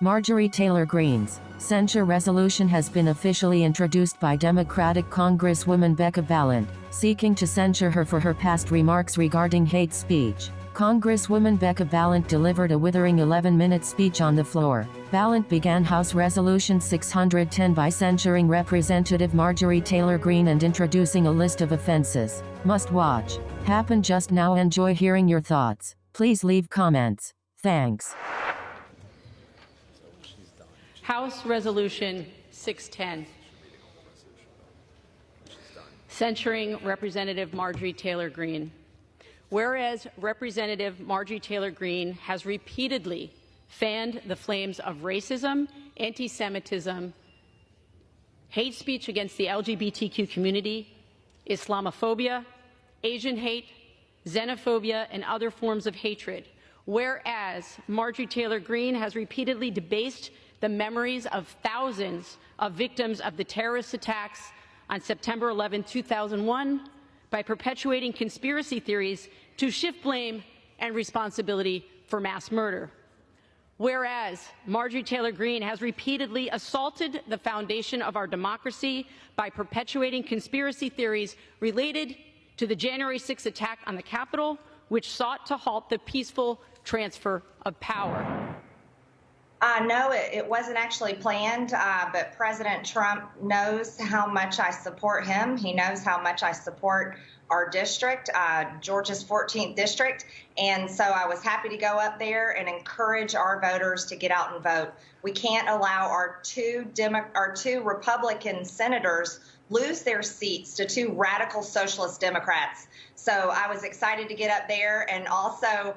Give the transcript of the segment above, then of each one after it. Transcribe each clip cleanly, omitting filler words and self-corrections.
Marjorie Taylor Greene's censure resolution has been officially introduced by Democratic Congresswoman Becca Balint, seeking to censure her for her past remarks regarding hate speech. Congresswoman Becca Balint delivered a withering 11-minute speech on the floor. Balint began House Resolution 610 by censuring Representative Marjorie Taylor Greene and introducing a list of offenses. Must watch. Happen Just Now. Enjoy hearing your thoughts. Please leave comments. Thanks. House Resolution 610, censuring Representative Marjorie Taylor Greene. Whereas Representative Marjorie Taylor Greene has repeatedly fanned the flames of racism, anti-Semitism, hate speech against the LGBTQ community, Islamophobia, Asian hate, xenophobia, and other forms of hatred. Whereas Marjorie Taylor Greene has repeatedly debased the memories of thousands of victims of the terrorist attacks on September 11, 2001, by perpetuating conspiracy theories to shift blame and responsibility for mass murder. Whereas Marjorie Taylor Greene has repeatedly assaulted the foundation of our democracy by perpetuating conspiracy theories related to the January 6th attack on the Capitol, which sought to halt the peaceful transfer of power. No, it wasn't actually planned, but President Trump knows how much I support him. He knows how much I support our district, Georgia's 14th district. And so I was happy to go up there and encourage our voters to get out and vote. We can't allow our two Republican senators lose their seats to two radical socialist Democrats. So I was excited to get up there and also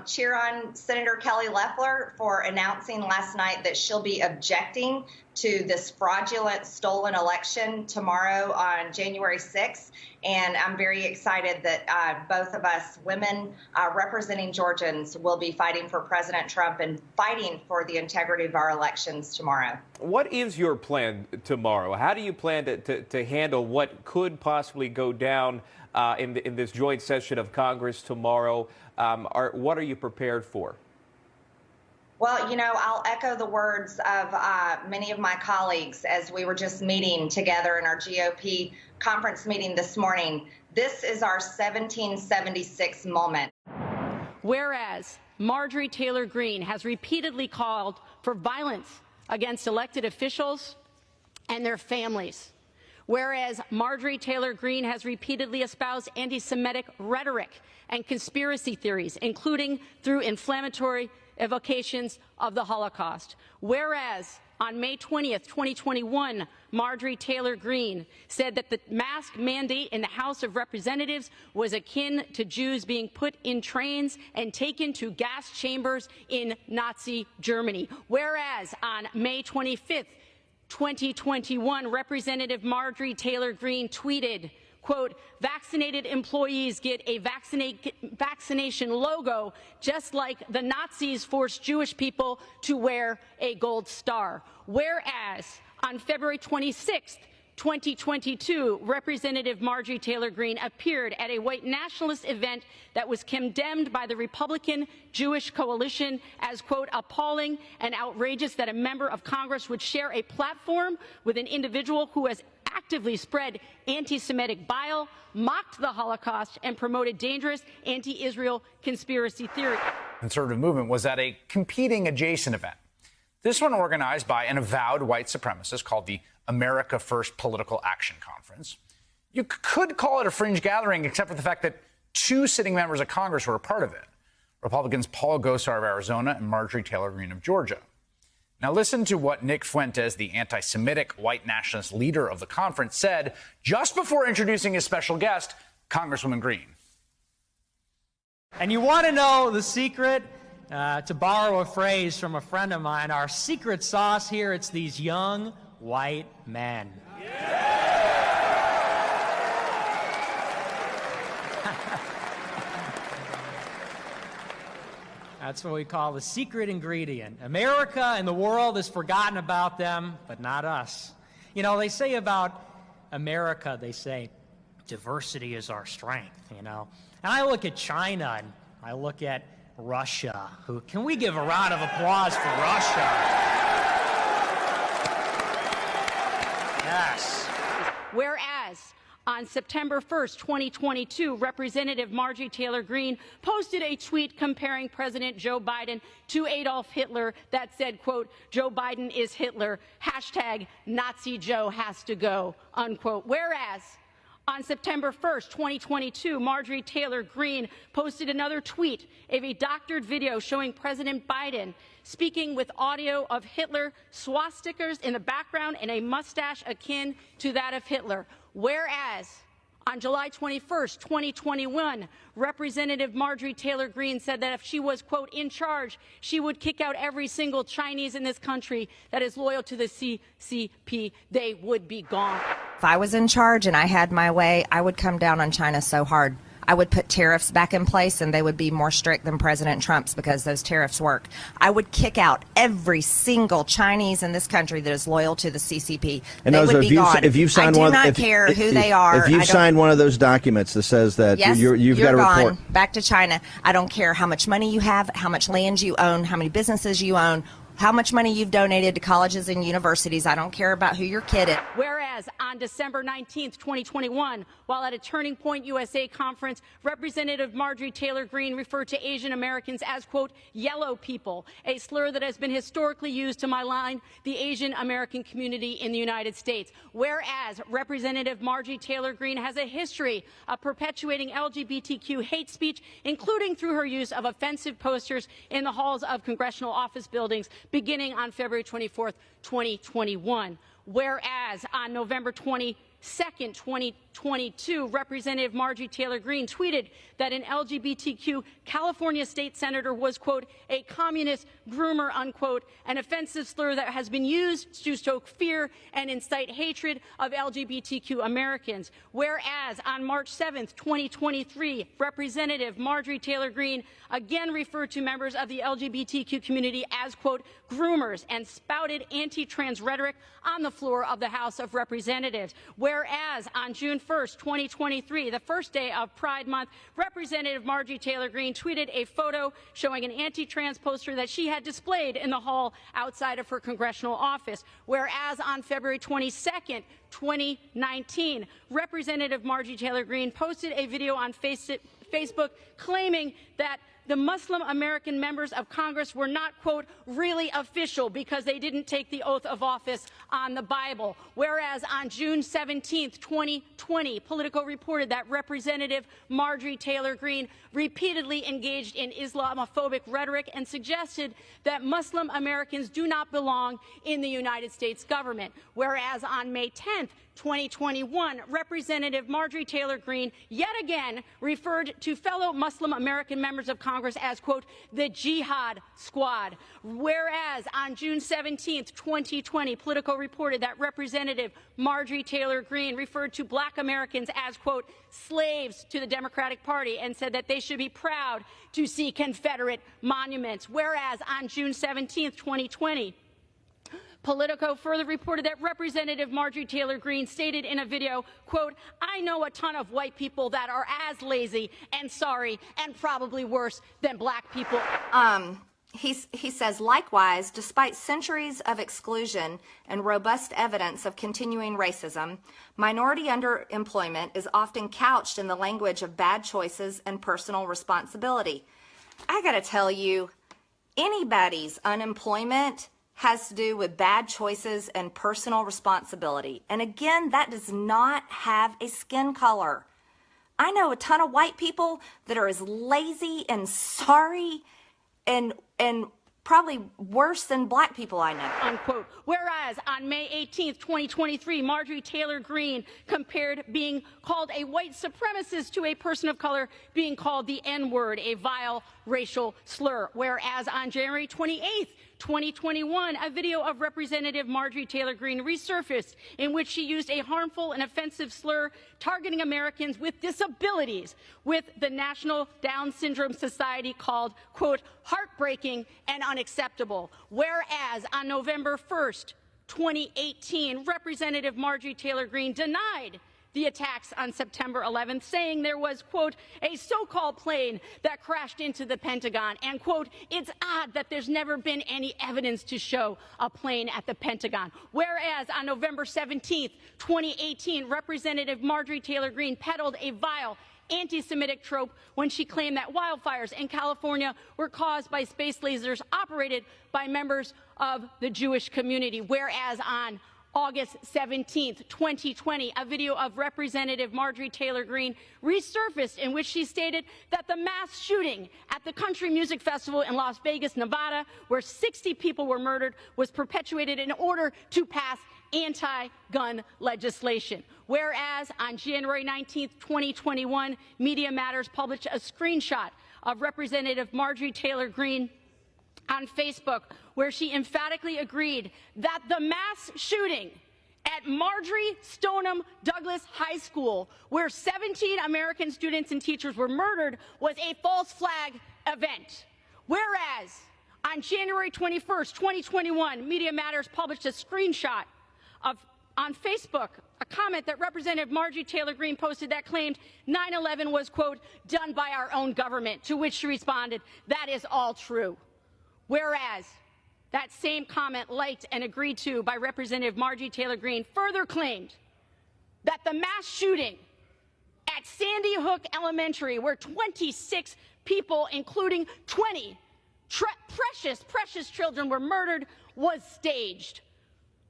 cheer on Senator Kelly Loeffler for announcing last night that she'll be objecting to this fraudulent stolen election tomorrow on January 6th. And I'm very excited that both of us women representing Georgians will be fighting for President Trump and fighting for the integrity of our elections tomorrow. What is your plan tomorrow? How do you plan to handle what could possibly go down in this joint session of Congress tomorrow? What are you prepared for? Well, you know, I'll echo the words of many of my colleagues as we were just meeting together in our GOP conference meeting this morning. This is our 1776 moment. Whereas Marjorie Taylor Greene has repeatedly called for violence against elected officials and their families. Whereas Marjorie Taylor Greene has repeatedly espoused anti-Semitic rhetoric and conspiracy theories, including through inflammatory evocations of the Holocaust. Whereas on May 20th, 2021, Marjorie Taylor Greene said that the mask mandate in the House of Representatives was akin to Jews being put in trains and taken to gas chambers in Nazi Germany. Whereas on May 25th, 2021, Representative Marjorie Taylor Greene tweeted, quote, vaccinated employees get a vaccination logo just like the Nazis forced Jewish people to wear a gold star. Whereas on February 26th, 2022, Representative Marjorie Taylor Greene appeared at a white nationalist event that was condemned by the Republican Jewish coalition as, quote, appalling and outrageous that a member of Congress would share a platform with an individual who has actively spread anti-Semitic bile, mocked the Holocaust, and promoted dangerous anti-Israel conspiracy theory. Conservative movement was at a competing adjacent event. This one organized by an avowed white supremacist called the America First Political Action Conference. You could call it a fringe gathering, except for the fact that two sitting members of Congress were a part of it. Republicans Paul Gosar of Arizona and Marjorie Taylor Greene of Georgia. Now listen to what Nick Fuentes, the anti-Semitic white nationalist leader of the conference, said just before introducing his special guest, Congresswoman Greene. And you want to know the secret? To borrow a phrase from a friend of mine, our secret sauce here, it's these young white men. That's what we call the secret ingredient. America and the world has forgotten about them, but not us. You know, they say about America, they say, diversity is our strength, you know. And I look at China and I look at Russia. Can we give a round of applause for Russia? Yes. Whereas on September 1st, 2022, Representative Marjorie Taylor Greene posted a tweet comparing President Joe Biden to Adolf Hitler that said, quote, "Joe Biden is Hitler, hashtag Nazi Joe has to go," unquote. Whereas on September 1st, 2022, Marjorie Taylor Greene posted another tweet of a doctored video showing President Biden speaking with audio of Hitler, swastikas in the background, and a mustache akin to that of Hitler. Whereas on July 21st, 2021, Representative Marjorie Taylor Greene said that if she was, quote, in charge, she would kick out every single Chinese in this country that is loyal to the CCP. They would be gone. If I was in charge and I had my way, I would come down on China so hard. I would put tariffs back in place, and they would be more strict than President Trump's because those tariffs work. I would kick out every single Chinese in this country that is loyal to the CCP. And they would be gone. If you've signed I do not care who they are. If you've signed one of those documents that says that yes, you've got to report back to China. I don't care how much money you have, how much land you own, how many businesses you own, how much money you've donated to colleges and universities. I don't care about who your kid is. Whereas on December 19th, 2021, while at a Turning Point USA conference, Representative Marjorie Taylor Greene referred to Asian Americans as, quote, yellow people, a slur that has been historically used to malign the Asian American community in the United States. Whereas Representative Marjorie Taylor Greene has a history of perpetuating LGBTQ hate speech, including through her use of offensive posters in the halls of congressional office buildings, beginning on February 24th, 2021. Whereas on November 22nd, 2022, Representative Marjorie Taylor Greene tweeted that an LGBTQ California state senator was, quote, a communist groomer, unquote, an offensive slur that has been used to stoke fear and incite hatred of LGBTQ Americans. Whereas on March 7th, 2023, Representative Marjorie Taylor Greene again referred to members of the LGBTQ community as, quote, groomers, and spouted anti-trans rhetoric on the floor of the House of Representatives. Whereas on June 1st, 2023, the first day of Pride Month, Representative Marjorie Taylor Greene tweeted a photo showing an anti-trans poster that she had displayed in the hall outside of her congressional office. Whereas on February 22nd, 2019, Representative Marjorie Taylor Greene posted a video on Facebook claiming that the Muslim American members of Congress were not, quote, really official because they didn't take the oath of office on the Bible. Whereas on June 17th, 2020, Politico reported that Representative Marjorie Taylor Greene repeatedly engaged in Islamophobic rhetoric and suggested that Muslim Americans do not belong in the United States government. Whereas on May 10th, 2021, Representative Marjorie Taylor Greene yet again referred to fellow Muslim American members of Congress as, quote, the Jihad Squad. Whereas on June 17th, 2020, Politico reported that Representative Marjorie Taylor Greene referred to black Americans as, quote, slaves to the Democratic Party and said that they should be proud to see Confederate monuments. Whereas on June 17th, 2020, Politico further reported that Representative Marjorie Taylor Greene stated in a video, quote, I know a ton of white people that are as lazy and sorry and probably worse than black people. He says, likewise, despite centuries of exclusion and robust evidence of continuing racism, minority underemployment is often couched in the language of bad choices and personal responsibility. I gotta tell you, anybody's unemployment has to do with bad choices and personal responsibility. And again, that does not have a skin color. I know a ton of white people that are as lazy and sorry and probably worse than black people I know. Unquote. Whereas on May 18th, 2023, Marjorie Taylor Greene compared being called a white supremacist to a person of color being called the N-word, a vile racial slur. Whereas on January 28th, 2021, a video of Representative Marjorie Taylor Greene resurfaced in which she used a harmful and offensive slur targeting Americans with disabilities with the National Down Syndrome Society called, quote, heartbreaking and unacceptable. Whereas on November 1st, 2018, Representative Marjorie Taylor Greene denied the attacks on September 11th, saying there was, quote, a so-called plane that crashed into the Pentagon, and, quote, it's odd that there's never been any evidence to show a plane at the Pentagon. Whereas on November 17th, 2018, Representative Marjorie Taylor Greene peddled a vile anti-Semitic trope when she claimed that wildfires in California were caused by space lasers operated by members of the Jewish community. Whereas on August 17th, 2020, a video of Representative Marjorie Taylor Greene resurfaced in which she stated that the mass shooting at the Country Music Festival in Las Vegas, Nevada, where 60 people were murdered, was perpetuated in order to pass anti-gun legislation. Whereas on January 19th, 2021, Media Matters published a screenshot of Representative Marjorie Taylor Greene on Facebook, where she emphatically agreed that the mass shooting at Marjorie Stoneman Douglas High School, where 17 American students and teachers were murdered, was a false flag event. Whereas on January 21st, 2021, Media Matters published a screenshot on Facebook, a comment that Representative Marjorie Taylor Greene posted that claimed 9/11 was, quote, done by our own government, to which she responded, that is all true. Whereas that same comment, liked and agreed to by Representative Marjorie Taylor Greene, further claimed that the mass shooting at Sandy Hook Elementary, where 26 people, including 20 precious children, were murdered, was staged.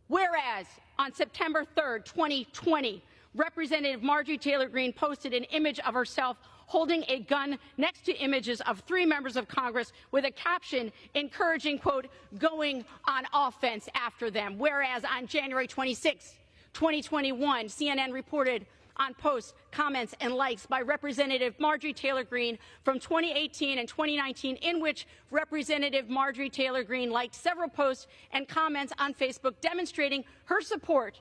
Whereas on September 3rd, 2020, Representative Marjorie Taylor Greene posted an image of herself holding a gun next to images of 3 members of Congress with a caption encouraging, quote, going on offense after them. Whereas on January 26, 2021, CNN reported on posts, comments, and likes by Representative Marjorie Taylor Greene from 2018 and 2019, in which Representative Marjorie Taylor Greene liked several posts and comments on Facebook demonstrating her support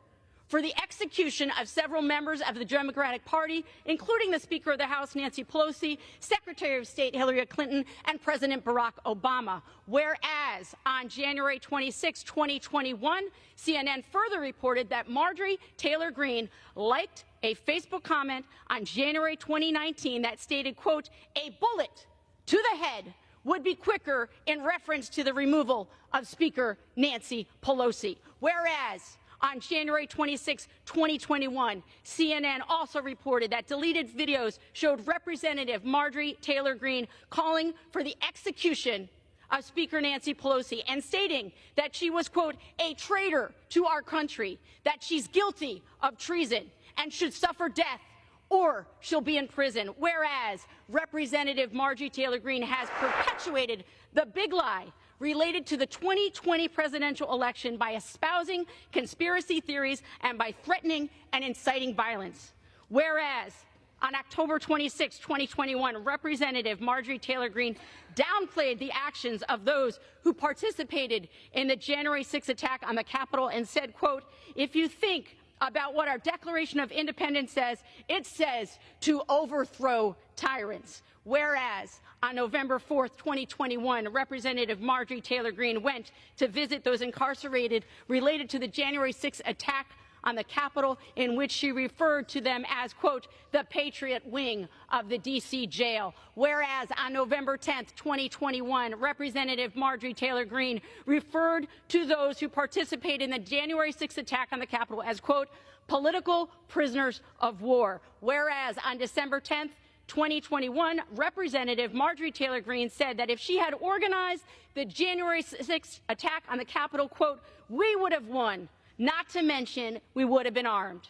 for the execution of several members of the Democratic Party, including the Speaker of the House, Nancy Pelosi, Secretary of State Hillary Clinton, and President Barack Obama. Whereas on January 26, 2021, CNN further reported that Marjorie Taylor Greene liked a Facebook comment on January 2019 that stated, quote, a bullet to the head would be quicker, in reference to the removal of Speaker Nancy Pelosi. Whereas on January 26, 2021, CNN also reported that deleted videos showed Representative Marjorie Taylor Greene calling for the execution of Speaker Nancy Pelosi and stating that she was, quote, a traitor to our country, that she's guilty of treason and should suffer death or she'll be in prison. Whereas Representative Marjorie Taylor Greene has perpetuated the big lie related to the 2020 presidential election by espousing conspiracy theories and by threatening and inciting violence. Whereas on October 26, 2021, Representative Marjorie Taylor Greene downplayed the actions of those who participated in the January 6th attack on the Capitol and said, quote, if you think about what our Declaration of Independence says, it says to overthrow tyrants. Whereas on November 4th, 2021, Representative Marjorie Taylor Greene went to visit those incarcerated related to the January 6th attack on the Capitol, in which she referred to them as, quote, the Patriot wing of the D.C. jail. Whereas on November 10th, 2021, Representative Marjorie Taylor Greene referred to those who participated in the January 6th attack on the Capitol as, quote, political prisoners of war. Whereas on December 10th, 2021, Representative Marjorie Taylor Greene said that if she had organized the January 6th attack on the Capitol, quote, we would have won. Not to mention, we would have been armed.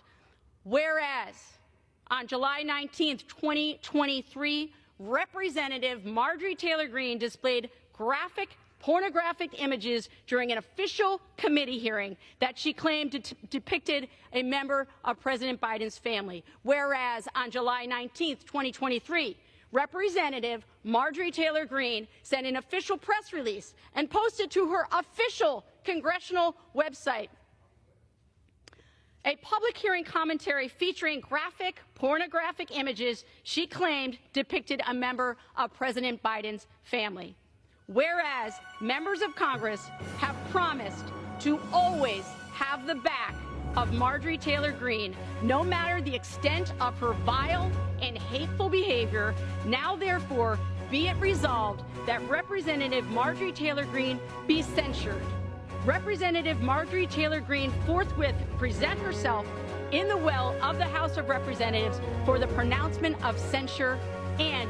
Whereas, on July 19th, 2023, Representative Marjorie Taylor Greene displayed pornographic images during an official committee hearing that she claimed depicted a member of President Biden's family. Whereas, on July 19th, 2023, Representative Marjorie Taylor Greene sent an official press release and posted to her official congressional website a public hearing commentary featuring pornographic images she claimed depicted a member of President Biden's family. Whereas members of Congress have promised to always have the back of Marjorie Taylor Greene, no matter the extent of her vile and hateful behavior, now therefore be it resolved that Representative Marjorie Taylor Greene be censured. Representative Marjorie Taylor Greene forthwith present herself in the well of the House of Representatives for the pronouncement of censure, and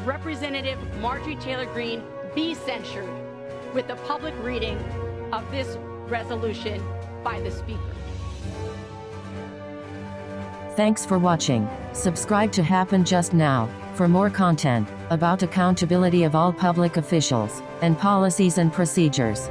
Representative Marjorie Taylor Greene be censured with the public reading of this resolution by the Speaker. Thanks for watching. Subscribe to Happen Just Now for more content about accountability of all public officials and policies and procedures.